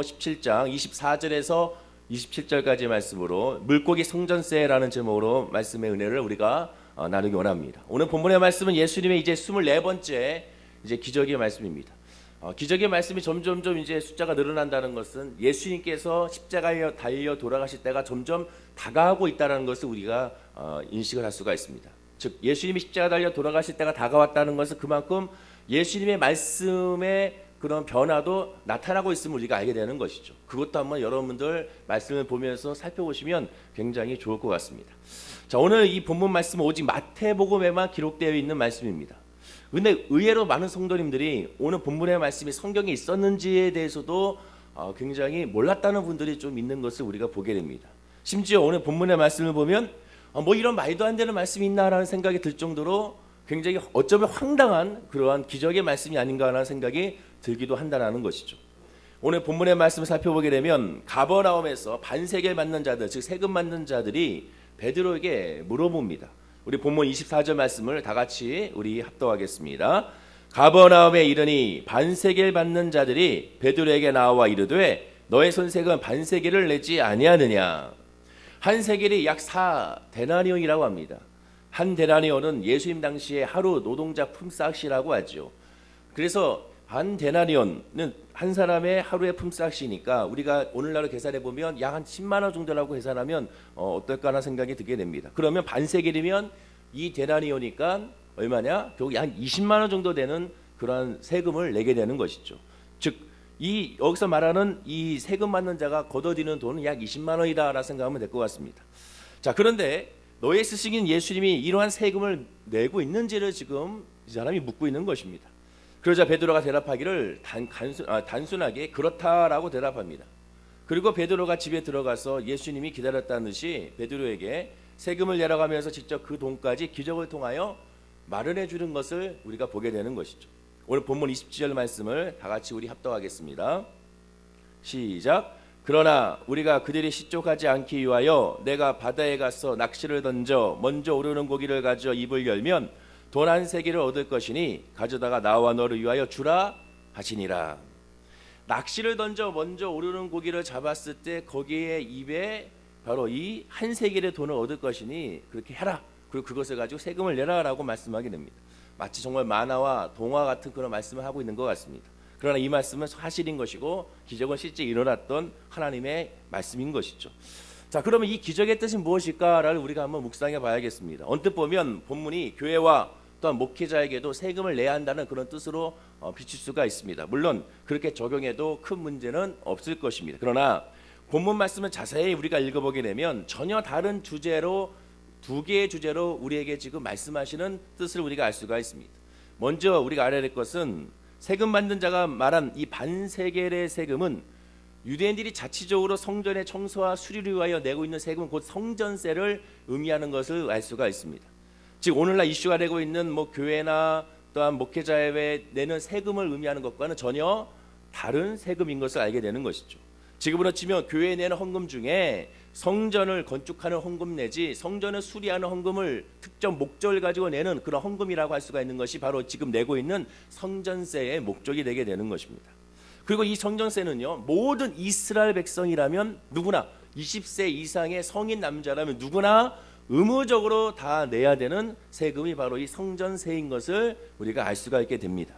17장 24절에서 27절까지 말씀으로 물고기 성전세라는 제목으로 말씀의 은혜를 우리가 나누기 원합니다. 오늘 본문의 말씀은 예수님의 이제 24번째 이제 기적의 말씀입니다. 기적의 말씀이 점점 이제 숫자가 늘어난다는 것은 예수님께서 십자가에 달려 돌아가실 때가 점점 다가오고 있다는 것을 우리가 인식을 할 수가 있습니다. 즉 예수님이 십자가 달려 돌아가실 때가 다가왔다는 것은 그만큼 예수님의 말씀의 그런 변화도 나타나고 있음을 우리가 알게 되는 것이죠. 그것도 한번 여러분들 말씀을 보면서 살펴보시면 굉장히 좋을 것 같습니다. 자, 오늘 이 본문 말씀은 오직 마태복음에만 기록되어 있는 말씀입니다. 근데 의외로 많은 성도님들이 오늘 본문의 말씀이 성경에 있었는지에 대해서도 굉장히 몰랐다는 분들이 좀 있는 것을 우리가 보게 됩니다. 심지어 오늘 본문의 말씀을 보면 뭐 이런 말도 안 되는 말씀이 있나라는 생각이 들 정도로 굉장히 어쩌면 황당한 그러한 기적의 말씀이 아닌가라는 생각이 들기도 한다는 것이죠. 오늘 본문의 말씀을 살펴보게 되면 가버나움에서 반세계 받는 자들, 즉 세금 받는 자들이 베드로에게 물어봅니다. 우리 본문 24절 말씀을 다 같이 우리 합독하겠습니다. 가버나움에 이르니 반세계를 받는 자들이 베드로에게 나와 이르되 너의 손색은 반세계를 내지 아니하느냐. 한 세겔이 약 4데나리온이라고 합니다. 한 데나리온은 예수님 당시에 하루 노동자 품삯이라고 하죠. 그래서 한 데나리온은 한 사람의 하루의 품삯이니까 우리가 오늘날로 계산해 보면 약 한 10만 원 정도라고 계산하면 어떨까 하는 생각이 들게 됩니다. 그러면 반세겔이면 이 데나리온이니까 얼마냐? 결국 약 20만 원 정도 되는 그러한 세금을 내게 되는 것이죠. 즉 이 여기서 말하는 이 세금 받는 자가 거둬들이는 돈은 약 20만 원이다라고 생각하면 될 것 같습니다. 자, 그런데 너의 스승인 예수님이 이러한 세금을 내고 있는지를 지금 이 사람이 묻고 있는 것입니다. 그러자 베드로가 대답하기를 단순하게 그렇다라고 대답합니다. 그리고 베드로가 집에 들어가서 예수님이 기다렸다는 듯이 베드로에게 세금을 내려가면서 직접 그 돈까지 기적을 통하여 마련해 주는 것을 우리가 보게 되는 것이죠. 오늘 본문 27절 말씀을 다 같이 우리 합독하겠습니다. 시작. 그러나 우리가 그들이 실족하지 않기 위하여 내가 바다에 가서 낚시를 던져 먼저 오르는 고기를 가져 입을 열면 돈 한 세겔을 얻을 것이니 가져다가 나와 너를 위하여 주라 하시니라. 낚시를 던져 먼저 오르는 고기를 잡았을 때 거기에 입에 바로 이 한 세겔의 돈을 얻을 것이니 그렇게 해라. 그리고 그것을 가지고 세금을 내라라고 말씀하게 됩니다. 마치 정말 만화와 동화 같은 그런 말씀을 하고 있는 것 같습니다. 그러나 이 말씀은 사실인 것이고 기적은 실제 일어났던 하나님의 말씀인 것이죠. 자, 그러면 이 기적의 뜻이 무엇일까를 우리가 한번 묵상해 봐야겠습니다. 언뜻 보면 본문이 교회와 또한 목회자에게도 세금을 내야 한다는 그런 뜻으로 비칠 수가 있습니다. 물론 그렇게 적용해도 큰 문제는 없을 것입니다. 그러나 본문 말씀을 자세히 우리가 읽어보게 되면 전혀 다른 주제로 두 개의 주제로 우리에게 지금 말씀하시는 뜻을 우리가 알 수가 있습니다. 먼저 우리가 알아야 될 것은 세금 받는 자가 말한 이 반세겔의 세금은 유대인들이 자치적으로 성전의 청소와 수리를 위하여 내고 있는 세금은 곧 성전세를 의미하는 것을 알 수가 있습니다. 즉 오늘날 이슈가 되고 있는 뭐 교회나 또한 목회자에 내는 세금을 의미하는 것과는 전혀 다른 세금인 것을 알게 되는 것이죠. 지금으로 치면 교회에 내는 헌금 중에 성전을 건축하는 헌금 내지 성전을 수리하는 헌금을 특정 목적을 가지고 내는 그런 헌금이라고 할 수가 있는 것이 바로 지금 내고 있는 성전세의 목적이 되게 되는 것입니다. 그리고 이 성전세는요, 모든 이스라엘 백성이라면 누구나 20세 이상의 성인 남자라면 누구나 의무적으로 다 내야 되는 세금이 바로 이 성전세인 것을 우리가 알 수가 있게 됩니다.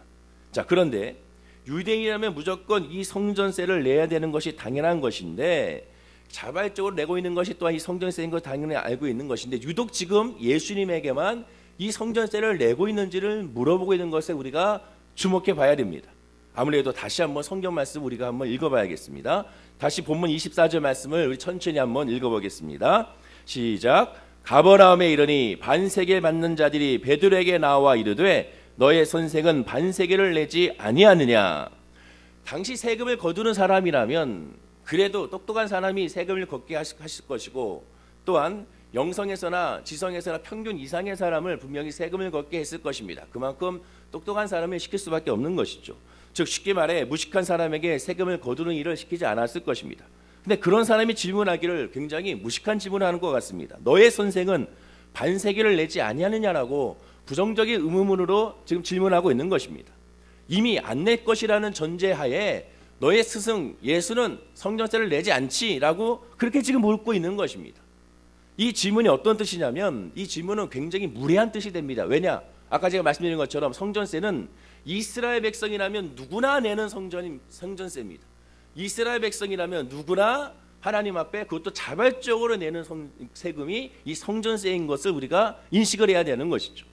자, 그런데 유대인이라면 무조건 이 성전세를 내야 되는 것이 당연한 것인데 자발적으로 내고 있는 것이 또한 이 성전세인 걸 당연히 알고 있는 것인데 유독 지금 예수님에게만 이 성전세를 내고 있는지를 물어보고 있는 것에 우리가 주목해 봐야 됩니다. 아무래도 다시 한번 성경 말씀 우리가 한번 읽어봐야겠습니다. 다시 본문 24절 말씀을 우리 천천히 한번 읽어보겠습니다. 시작. 가버나움에 이르니 반세겔 받는 자들이 베드로에게 나와 이르되 너의 선생은 반세겔을 내지 아니하느냐. 당시 세금을 거두는 사람이라면 그래도 똑똑한 사람이 세금을 걷게 하실 것이고 또한 영성에서나 지성에서나 평균 이상의 사람을 분명히 세금을 걷게 했을 것입니다. 그만큼 똑똑한 사람을 시킬 수밖에 없는 것이죠. 즉 쉽게 말해 무식한 사람에게 세금을 거두는 일을 시키지 않았을 것입니다. 근데 그런 사람이 질문하기를 굉장히 무식한 질문을 하는 것 같습니다. 너의 선생은 반세겔을 내지 아니하느냐라고 부정적인 의문문으로 지금 질문하고 있는 것입니다. 이미 안 낼 것이라는 전제하에 너의 스승 예수는 성전세를 내지 않지라고 그렇게 지금 묻고 있는 것입니다. 이 질문이 어떤 뜻이냐면 이 질문은 굉장히 무례한 뜻이 됩니다. 왜냐? 아까 제가 말씀드린 것처럼 성전세는 이스라엘 백성이라면 누구나 내는 성전세입니다. 이스라엘 백성이라면 누구나 하나님 앞에 그것도 자발적으로 내는 세금이 이 성전세인 것을 우리가 인식을 해야 되는 것이죠.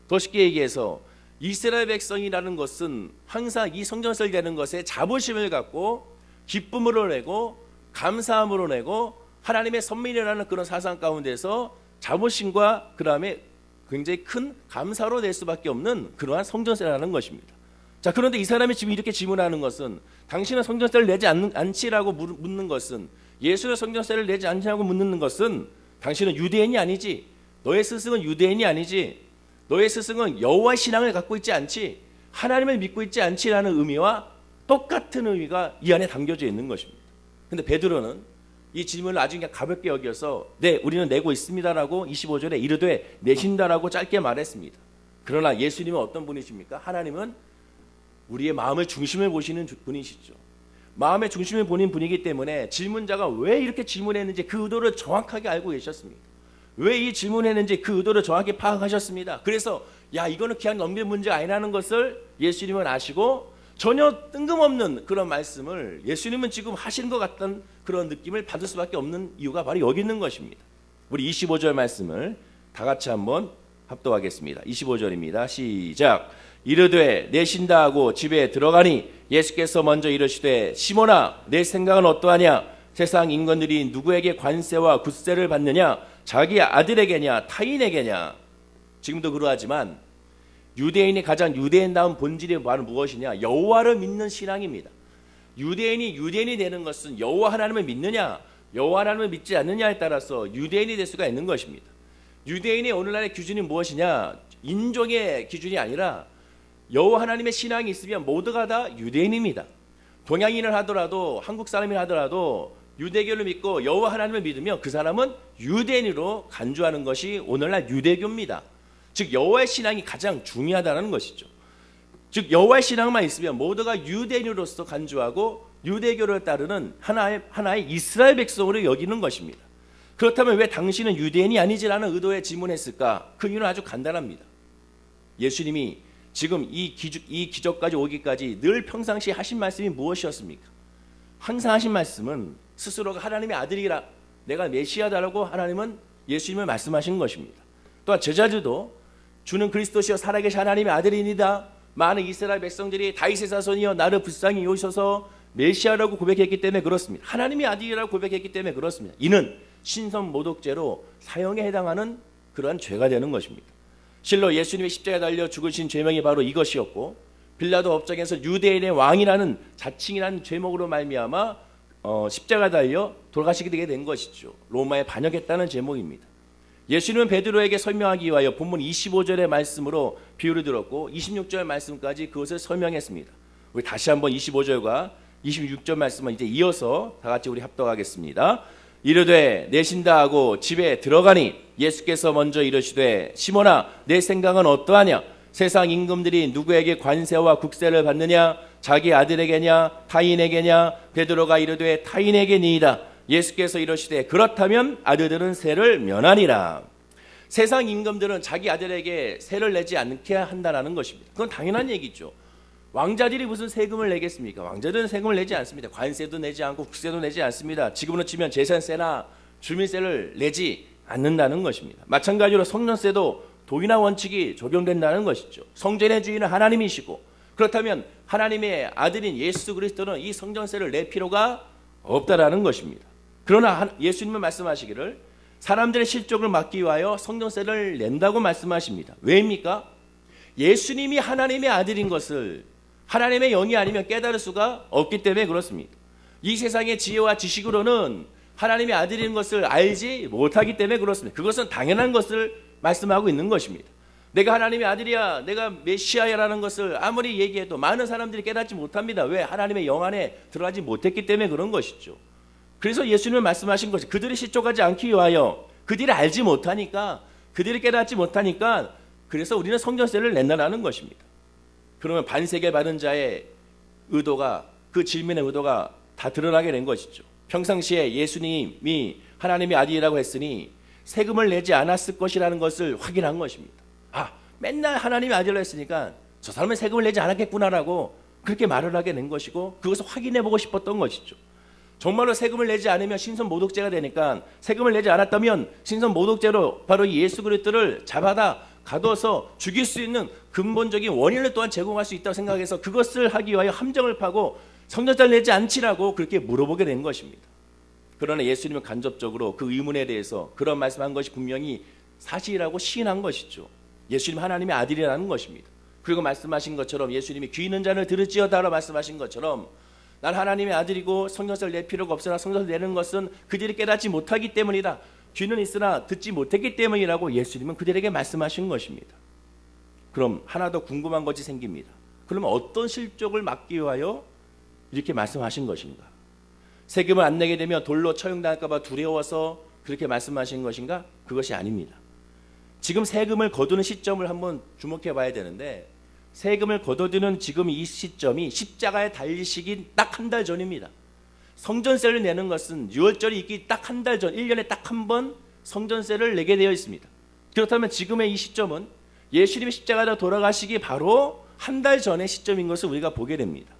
더 쉽게 얘기해서 이스라엘 백성이라는 것은 항상 이 성전세를 내는 것에 자부심을 갖고 기쁨으로 내고 감사함으로 내고 하나님의 선민이라는 그런 사상 가운데서 자부심과 그 다음에 굉장히 큰 감사로 낼 수밖에 없는 그러한 성전세라는 것입니다. 자, 그런데 이 사람이 지금 이렇게 질문하는 것은 당신은 성전세를 내지 않지라고 묻는 것은 예수는 성전세를 내지 않냐고 묻는 것은 당신은 유대인이 아니지, 너의 스승은 유대인이 아니지, 너의 스승은 여호와 신앙을 갖고 있지 않지, 하나님을 믿고 있지 않지라는 의미와 똑같은 의미가 이 안에 담겨져 있는 것입니다. 그런데 베드로는 이 질문을 아주 그냥 가볍게 여겨서 네, 우리는 내고 있습니다라고 25절에 이르되 내신다라고 짧게 말했습니다. 그러나 예수님은 어떤 분이십니까? 하나님은 우리의 마음의 중심을 보시는 분이시죠. 마음의 중심을 보는 분이기 때문에 질문자가 왜 이렇게 질문했는지 그 의도를 정확하게 알고 계셨습니다. 왜 이 질문했는지 그 의도를 정확히 파악하셨습니다. 그래서 야, 이거는 그냥 넘길 문제 아니라는 것을 예수님은 아시고 전혀 뜬금없는 그런 말씀을 예수님은 지금 하시는 것 같다는 그런 느낌을 받을 수밖에 없는 이유가 바로 여기 있는 것입니다. 우리 25절 말씀을 다 같이 한번 합독하겠습니다. 25절입니다. 시작. 이르되 내신다 하고 집에 들어가니 예수께서 먼저 이르시되 시몬아 내 생각은 어떠하냐? 세상 인간들이 누구에게 관세와 굿세를 받느냐? 자기 아들에게냐 타인에게냐? 지금도 그러하지만 유대인이 가장 유대인다운 본질이 바로 무엇이냐? 여호와를 믿는 신앙입니다. 유대인이 되는 것은 여호와 하나님을 믿느냐 여호와 하나님을 믿지 않느냐에 따라서 유대인이 될 수가 있는 것입니다. 유대인의 오늘날의 기준이 무엇이냐? 인종의 기준이 아니라 여호와 하나님의 신앙이 있으면 모두가 다 유대인입니다. 동양인을 하더라도 한국 사람이 하더라도 유대교를 믿고 여호와 하나님을 믿으면 그 사람은 유대인으로 간주하는 것이 오늘날 유대교입니다. 즉 여호와의 신앙이 가장 중요하다는 것이죠. 즉 여호와의 신앙만 있으면 모두가 유대인으로서 간주하고 유대교를 따르는 하나의 이스라엘 백성으로 여기는 것입니다. 그렇다면 왜 당신은 유대인이 아니지라는 의도에 질문했을까? 그 이유는 아주 간단합니다. 예수님이 지금 이 기적까지 오기까지 늘 평상시에 하신 말씀이 무엇이었습니까? 항상 하신 말씀은 스스로가 하나님의 아들이라 내가 메시아다라고 하나님은 예수님을 말씀하신 것입니다. 또한 제자들도 주는 그리스도시여 살아계신 하나님의 아들이니다. 많은 이스라엘 백성들이 다윗의 자손이여 나를 불쌍히 여기소서 메시아라고 고백했기 때문에 그렇습니다. 하나님의 아들이라고 고백했기 때문에 그렇습니다. 이는 신선 모독죄로 사형에 해당하는 그러한 죄가 되는 것입니다. 실로 예수님이 십자가에 달려 죽으신 죄명이 바로 이것이었고 빌라도 법정에서 유대인의 왕이라는 자칭이라는 제목으로 말미암아 십자가에 달려 돌아가시게 되게 된 것이죠. 로마에 반역했다는 제목입니다. 예수님은 베드로에게 설명하기 위하여 본문 25절의 말씀으로 비유를 들었고 26절 말씀까지 그것을 설명했습니다. 우리 다시 한번 25절과 26절 말씀을 이제 이어서 다 같이 우리 합독하겠습니다. 이르되 내신다 하고 집에 들어가니 예수께서 먼저 이르시되 시몬아 내 생각은 어떠하냐? 세상 임금들이 누구에게 관세와 국세를 받느냐? 자기 아들에게냐 타인에게냐? 베드로가 이르되 타인에게니이다. 예수께서 이르시되 그렇다면 아들들은 세를 면하니라. 세상 임금들은 자기 아들에게 세를 내지 않게 한다는 것입니다. 그건 당연한 얘기죠. 왕자들이 무슨 세금을 내겠습니까? 왕자들은 세금을 내지 않습니다. 관세도 내지 않고 국세도 내지 않습니다. 지금으로 치면 재산세나 주민세를 내지 않는다는 것입니다. 마찬가지로 성전세도 도인화 원칙이 적용된다는 것이죠. 성전의 주인은 하나님이시고 그렇다면 하나님의 아들인 예수 그리스도는 이 성전세를 낼 필요가 없다라는 것입니다. 그러나 예수님은 말씀하시기를 사람들의 실족을 막기 위하여 성전세를 낸다고 말씀하십니다. 왜입니까? 예수님이 하나님의 아들인 것을 하나님의 영이 아니면 깨달을 수가 없기 때문에 그렇습니다. 이 세상의 지혜와 지식으로는 하나님의 아들인 것을 알지 못하기 때문에 그렇습니다. 그것은 당연한 것을 말씀하고 있는 것입니다. 내가 하나님의 아들이야, 내가 메시아야라는 것을 아무리 얘기해도 많은 사람들이 깨닫지 못합니다. 왜? 하나님의 영 안에 들어가지 못했기 때문에 그런 것이죠. 그래서 예수님은 말씀하신 것이 그들이 실족하지 않기 위하여 그들이 알지 못하니까 그들이 깨닫지 못하니까 그래서 우리는 성전세를 낸다는 것입니다. 그러면 반세계 받은 자의 의도가 그 질문의 의도가 다 드러나게 된 것이죠. 평상시에 예수님이 하나님의 아들이라고 했으니 세금을 내지 않았을 것이라는 것을 확인한 것입니다. 아, 맨날 하나님의 아들이라고 했으니까 저 사람은 세금을 내지 않았겠구나라고 그렇게 말을 하게 된 것이고, 그것을 확인해 보고 싶었던 것이죠. 정말로 세금을 내지 않으면 신선 모독죄가 되니까, 세금을 내지 않았다면 신선 모독죄로 바로 예수 그리스도를 잡아다 가둬서 죽일 수 있는 근본적인 원인을 또한 제공할 수 있다고 생각해서 그것을 하기 위하여 함정을 파고 성전세를 내지 않지라고 그렇게 물어보게 된 것입니다. 그러나 예수님은 간접적으로 그 의문에 대해서 그런 말씀한 것이 분명히 사실이라고 시인한 것이죠. 예수님 하나님의 아들이라는 것입니다. 그리고 말씀하신 것처럼 예수님이 귀 있는 자를 들을지어다라고 말씀하신 것처럼, 난 하나님의 아들이고 성전세를 낼 필요가 없으나 성전세를 내는 것은 그들이 깨닫지 못하기 때문이다. 귀는 있으나 듣지 못했기 때문이라고 예수님은 그들에게 말씀하신 것입니다. 그럼 하나 더 궁금한 것이 생깁니다. 그러면 어떤 실족을 막기 위하여 이렇게 말씀하신 것인가? 세금을 안 내게 되면 돌로 처형당할까 봐 두려워서 그렇게 말씀하신 것인가? 그것이 아닙니다. 지금 세금을 거두는 시점을 한번 주목해 봐야 되는데, 세금을 거둬들이는 지금 이 시점이 십자가에 달리시기 딱 한 달 전입니다. 성전세를 내는 것은 유월절이 있기 딱 한 달 전, 1년에 딱 한 번 성전세를 내게 되어 있습니다. 그렇다면 지금의 이 시점은 예수님이 십자가로 돌아가시기 바로 한 달 전의 시점인 것을 우리가 보게 됩니다.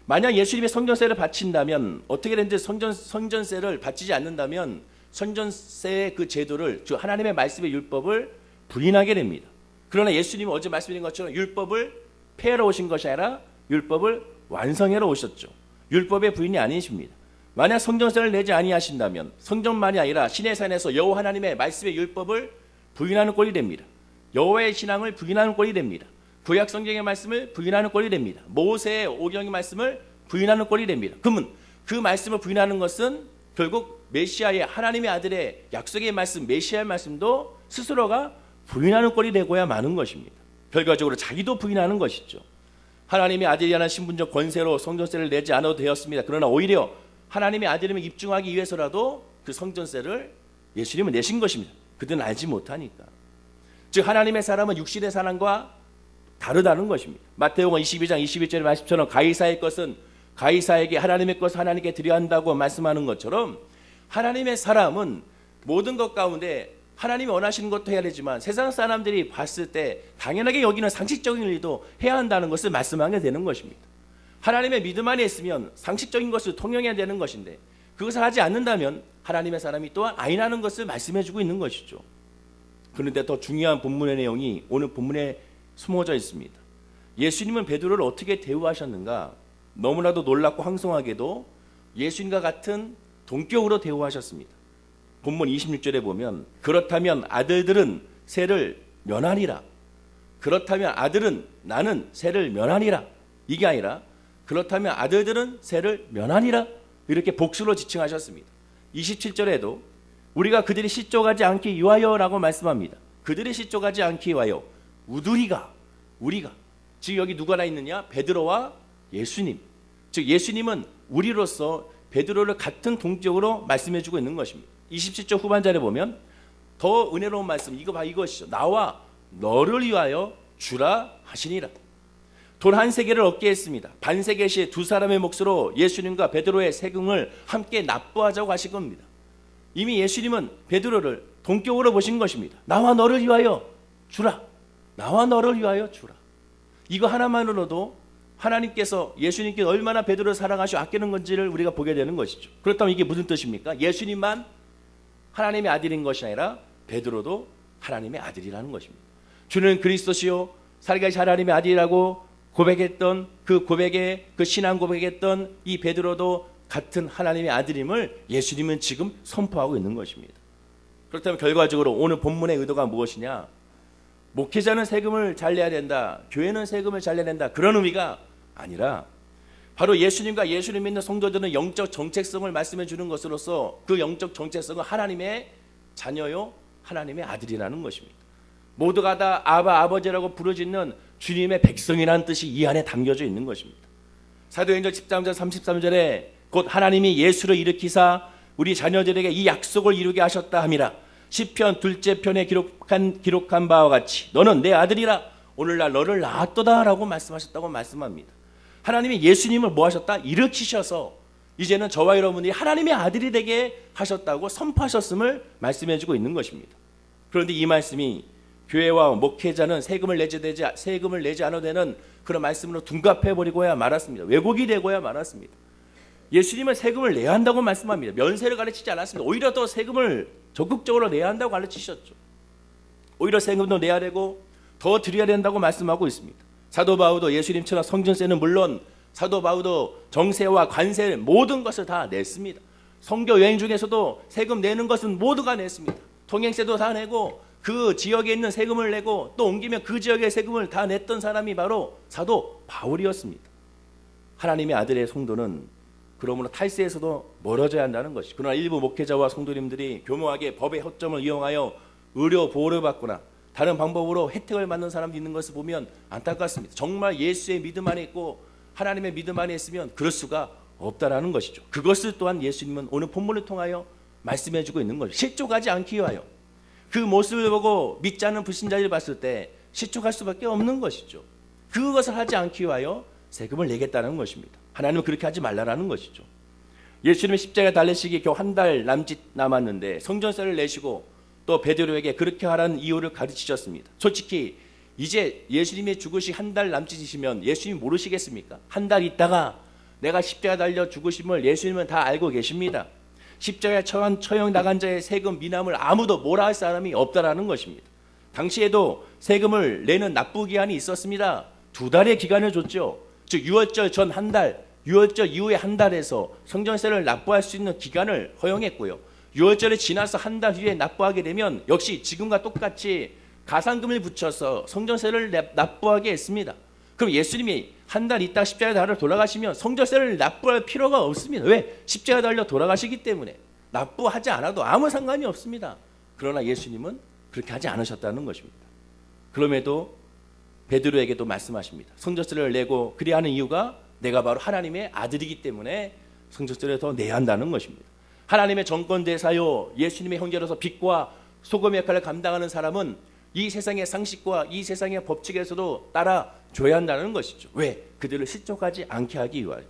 만약 예수님이 성전세를 바친다면, 어떻게 되는지 성전세를 바치지 않는다면 성전세의 그 제도를, 즉 하나님의 말씀의 율법을 부인하게 됩니다. 그러나 예수님은 어제 말씀드린 것처럼 율법을 폐하러 오신 것이 아니라 율법을 완성하러 오셨죠. 율법의 부인이 아니십니다. 만약 성전세를 내지 아니하신다면 성전만이 아니라 시내산에서 여호와 하나님의 말씀의 율법을 부인하는 꼴이 됩니다. 여호와의 신앙을 부인하는 꼴이 됩니다. 구약 성경의 말씀을 부인하는 꼴이 됩니다. 모세의 오경의 말씀을 부인하는 꼴이 됩니다. 그러면 그 말씀을 부인하는 것은 결국 메시아의, 하나님의 아들의 약속의 말씀, 메시아의 말씀도 스스로가 부인하는 꼴이 되고야 마는 것입니다. 결과적으로 자기도 부인하는 것이죠. 하나님의 아들이라는 신분적 권세로 성전세를 내지 않아도 되었습니다. 그러나 오히려 하나님의 아들임을 입증하기 위해서라도 그 성전세를 예수님은 내신 것입니다. 그들은 알지 못하니까. 즉 하나님의 사람은 육신의 사람과 다르다는 것입니다. 마태복음 22장 21절의 말씀처럼 가이사의 것은 가이사에게, 하나님의 것은 하나님께 드려야 한다고 말씀하는 것처럼, 하나님의 사람은 모든 것 가운데 하나님이 원하시는 것도 해야 되지만 세상 사람들이 봤을 때 당연하게 여기는 상식적인 일도 해야 한다는 것을 말씀하게 되는 것입니다. 하나님의 믿음 안에 있으면 상식적인 것을 통용해야 되는 것인데, 그것을 하지 않는다면 하나님의 사람이 또한 아니라는 것을 말씀해주고 있는 것이죠. 그런데 더 중요한 본문의 내용이 오늘 본문에 숨어져 있습니다. 예수님은 베드로를 어떻게 대우하셨는가? 너무나도 놀랍고 황송하게도 예수님과 같은 동격으로 대우하셨습니다. 본문 26절에 보면, 그렇다면 아들들은 세를 면하리라. 그렇다면 아들은, 나는 세를 면하리라. 이게 아니라 그렇다면 아들들은 세를 면하리라. 이렇게 복수로 지칭하셨습니다. 27절에도 우리가 그들이 시쪽하지 않기 위하여라고 말씀합니다. 그들이 시쪽하지 않기 위하여 우리가, 지금 여기 누가 나 있느냐? 베드로와 예수님. 즉 예수님은 우리로서 베드로를 같은 동격으로 말씀해주고 있는 것입니다. 27절 후반절에 보면 더 은혜로운 말씀, 이거 봐, 이것이죠. 나와 너를 위하여 주라 하시니라. 돈 한 세겔을 얻게 했습니다. 반세겔씩 두 사람의 몫으로 예수님과 베드로의 세금을 함께 납부하자고 하신 겁니다. 이미 예수님은 베드로를 동격으로 보신 것입니다. 나와 너를 위하여 주라. 나와 너를 위하여 주라. 이거 하나만으로도 하나님께서, 예수님께서 얼마나 베드로를 사랑하시고 아끼는 건지를 우리가 보게 되는 것이죠. 그렇다면 이게 무슨 뜻입니까? 예수님만 하나님의 아들인 것이 아니라 베드로도 하나님의 아들이라는 것입니다. 주는 그리스도시요 살아계신 하나님의 아들이라고 고백했던 그 고백에, 그 신앙 고백했던 이 베드로도 같은 하나님의 아들임을 예수님은 지금 선포하고 있는 것입니다. 그렇다면 결과적으로 오늘 본문의 의도가 무엇이냐? 목회자는 세금을 잘 내야 된다, 교회는 세금을 잘 내야 된다, 그런 의미가 아니라 바로 예수님과 예수님 믿는 성도들은 영적 정체성을 말씀해 주는 것으로서 그 영적 정체성은 하나님의 자녀요 하나님의 아들이라는 것입니다. 모두가 다 아바 아버지라고 부르짖는 주님의 백성이라는 뜻이 이 안에 담겨져 있는 것입니다. 사도행전 13장 33절에 곧 하나님이 예수를 일으키사 우리 자녀들에게 이 약속을 이루게 하셨다 함이라. 시편 둘째 편에 기록한 바와 같이 너는 내 아들이라 오늘날 너를 낳았도다 라고 말씀하셨다고 말씀합니다. 하나님이 예수님을 뭐 하셨다? 일으키셔서 이제는 저와 여러분이 하나님의 아들이 되게 하셨다고 선포하셨음을 말씀해주고 있는 것입니다. 그런데 이 말씀이 교회와 목회자는 세금을 내지 않아도 되는 그런 말씀으로 둔갑해버리고야 말았습니다. 왜곡이 되고야 말았습니다. 예수님은 세금을 내야 한다고 말씀합니다. 면세를 가르치지 않았습니다. 오히려 더 세금을 적극적으로 내야 한다고 가르치셨죠. 오히려 세금도 내야 되고 더 드려야 된다고 말씀하고 있습니다. 사도 바울도 예수님처럼 성전세는 물론 사도 바울도 정세와 관세 모든 것을 다 냈습니다. 선교 여행 중에서도 세금 내는 것은 모두가 냈습니다. 통행세도 다 내고 그 지역에 있는 세금을 내고 또 옮기면 그 지역의 세금을 다 냈던 사람이 바로 사도 바울이었습니다. 하나님의 아들의 성도는 그러므로 탈세에서도 멀어져야 한다는 것이. 그러나 일부 목회자와 성도님들이 교묘하게 법의 허점을 이용하여 의료 보호를 받거나 다른 방법으로 혜택을 받는 사람도 있는 것을 보면 안타깝습니다. 정말 예수의 믿음 안에 있고 하나님의 믿음 안에 있으면 그럴 수가 없다라는 것이죠. 그것을 또한 예수님은 오늘 본문을 통하여 말씀해주고 있는 것이죠. 실족하지 않기 위하여. 그 모습을 보고 믿지 않는 불신자를 봤을 때 실족할 수밖에 없는 것이죠. 그것을 하지 않기 위하여 세금을 내겠다는 것입니다. 하나님은 그렇게 하지 말라는 것이죠. 예수님의 십자가에 달리시기 겨우 한 달 남짓 남았는데 성전세를 내시고 또 베드로에게 그렇게 하라는 이유를 가르치셨습니다. 솔직히 이제 예수님의 죽으시 한 달 남짓이시면 예수님 모르시겠습니까? 한 달 있다가 내가 십자가 달려 죽으심을 예수님은 다 알고 계십니다. 십자가에 처형 나간 자의 세금 미남을 아무도 뭐라 할 사람이 없다라는 것입니다. 당시에도 세금을 내는 납부기한이 있었습니다. 2달의 기간을 줬죠. 즉 유월절 전 한 달, 유월절 이후에 한 달에서 성전세를 납부할 수 있는 기간을 허용했고요. 유월절이 지나서 한 달 후에 납부하게 되면 역시 지금과 똑같이 가산금을 붙여서 성전세를 납부하게 했습니다. 그럼 예수님이 한 달 있다 십자가에 달려 돌아가시면 성전세를 납부할 필요가 없습니다. 왜? 십자가에 달려 돌아가시기 때문에 납부하지 않아도 아무 상관이 없습니다. 그러나 예수님은 그렇게 하지 않으셨다는 것입니다. 그럼에도 베드로에게도 말씀하십니다. 성전세를 내고 그리야 하는 이유가 내가 바로 하나님의 아들이기 때문에 성전세를 더 내야 한다는 것입니다. 하나님의 정권대사요 예수님의 형제로서 빛과 소금의 역할을 감당하는 사람은 이 세상의 상식과 이 세상의 법칙에서도 따라줘야 한다는 것이죠. 왜? 그들을 실족하지 않게 하기 위하여.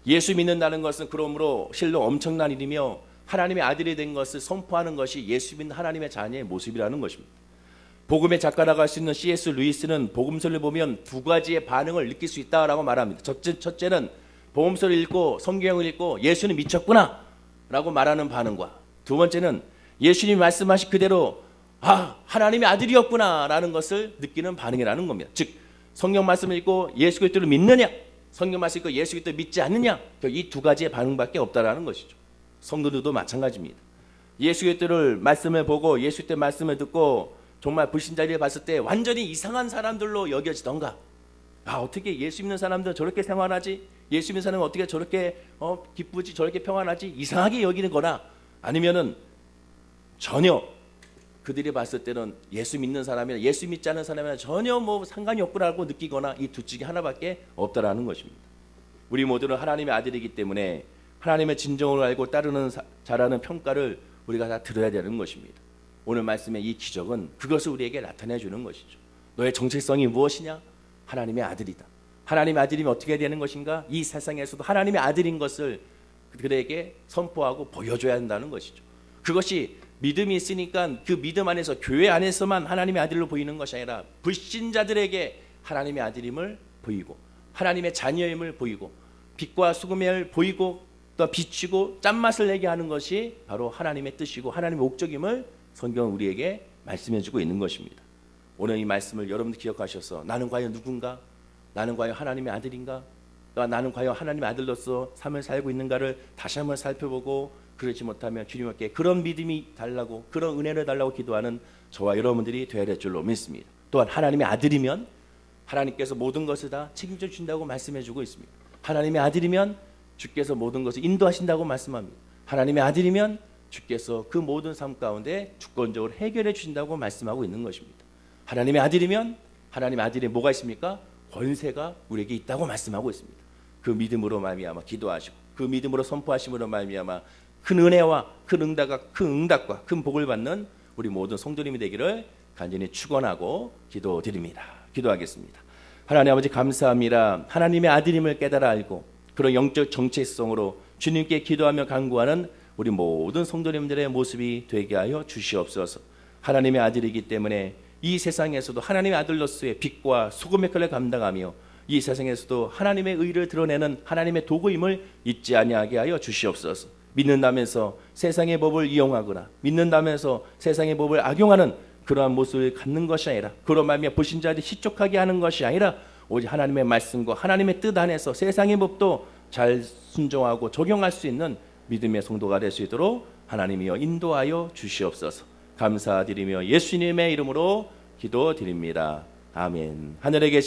예수 믿는다는 것은 그러므로 실로 엄청난 일이며 하나님의 아들이 된 것을 선포하는 것이 예수 믿는 하나님의 자녀의 모습이라는 것입니다. 복음의 작가라고 할 수 있는 C.S. 루이스는 복음서를 보면 2가지의 반응을 느낄 수 있다라고 말합니다. 첫째는 복음서를 읽고 성경을 읽고 예수는 미쳤구나 라고 말하는 반응과, 두 번째는 예수님이 말씀하신 그대로 하나님의 아들이었구나 라는 것을 느끼는 반응이라는 겁니다. 즉 성경 말씀을 읽고 예수 그리스도를 믿느냐, 성경 말씀 읽고 예수 그리스도를 믿지 않느냐, 이 2가지의 반응밖에 없다라는 것이죠. 성도들도 마찬가지입니다. 예수 그리스도를 말씀을 보고 예수 그리스도의 말씀을 듣고 정말 불신자를 봤을 때 완전히 이상한 사람들로 여겨지던가, 어떻게 예수 믿는 사람들은 저렇게 생활하지, 예수 믿는 사람은 어떻게 저렇게 기쁘지, 저렇게 평안하지, 이상하게 여기는 거나, 아니면은 전혀 그들이 봤을 때는 예수 믿는 사람이나 예수 믿지 않는 사람이나 전혀 상관이 없구나라고 느끼거나, 이 둘 중에 하나밖에 없다라는 것입니다. 우리 모두는 하나님의 아들이기 때문에 하나님의 진정을 알고 따르는 자라는 평가를 우리가 다 들어야 되는 것입니다. 오늘 말씀의 이 기적은 그것을 우리에게 나타내 주는 것이죠. 너의 정체성이 무엇이냐? 하나님의 아들이다. 하나님의 아들이면 어떻게 되는 것인가? 이 세상에서도 하나님의 아들인 것을 그들에게 선포하고 보여줘야 한다는 것이죠. 그것이 믿음이 있으니까 그 믿음 안에서, 교회 안에서만 하나님의 아들로 보이는 것이 아니라 불신자들에게 하나님의 아들임을 보이고 하나님의 자녀임을 보이고 빛과 수금을 보이고 또 비추고 짠맛을 내게 하는 것이 바로 하나님의 뜻이고 하나님의 목적임을 성경은 우리에게 말씀해주고 있는 것입니다. 오늘 이 말씀을 여러분들 기억하셔서 나는 과연 누군가? 나는 과연 하나님의 아들인가? 나는 과연 하나님의 아들로서 삶을 살고 있는가를 다시 한번 살펴보고, 그렇지 못하면 주님께 그런 믿음이 달라고, 그런 은혜를 달라고 기도하는 저와 여러분들이 되어야 될 줄로 믿습니다. 또한 하나님의 아들이면 하나님께서 모든 것을 다 책임져 주신다고 말씀해주고 있습니다. 하나님의 아들이면 주께서 모든 것을 인도하신다고 말씀합니다. 하나님의 아들이면 주께서 그 모든 삶 가운데 주권적으로 해결해 주신다고 말씀하고 있는 것입니다. 하나님의 아들이면 하나님의 아들이 뭐가 있습니까? 권세가 우리에게 있다고 말씀하고 있습니다. 그 믿음으로 말미암아 기도하시고 그 믿음으로 선포하심으로 말미암아 큰 은혜와 큰 응답과 큰 복을 받는 우리 모든 성도님이 되기를 간절히 축원하고 기도드립니다. 기도하겠습니다. 하나님 아버지 감사합니다. 하나님의 아들임을 깨달아 알고 그런 영적 정체성으로 주님께 기도하며 간구하는 우리 모든 성도님들의 모습이 되게 하여 주시옵소서. 하나님의 아들이기 때문에 이 세상에서도 하나님의 아들로서의 빛과 소금의 역할을 감당하며 이 세상에서도 하나님의 의를 드러내는 하나님의 도구임을 잊지 아니하게 하여 주시옵소서. 믿는다면서 세상의 법을 이용하거나 믿는다면서 세상의 법을 악용하는 그러한 모습을 갖는 것이 아니라, 그런 말미암아 보신 자들이 시족하게 하는 것이 아니라 오직 하나님의 말씀과 하나님의 뜻 안에서 세상의 법도 잘 순종하고 적용할 수 있는 믿음의 성도가 될 수 있도록 하나님이여 인도하여 주시옵소서. 감사드리며 예수님의 이름으로 기도드립니다. 아멘. 하늘에 계신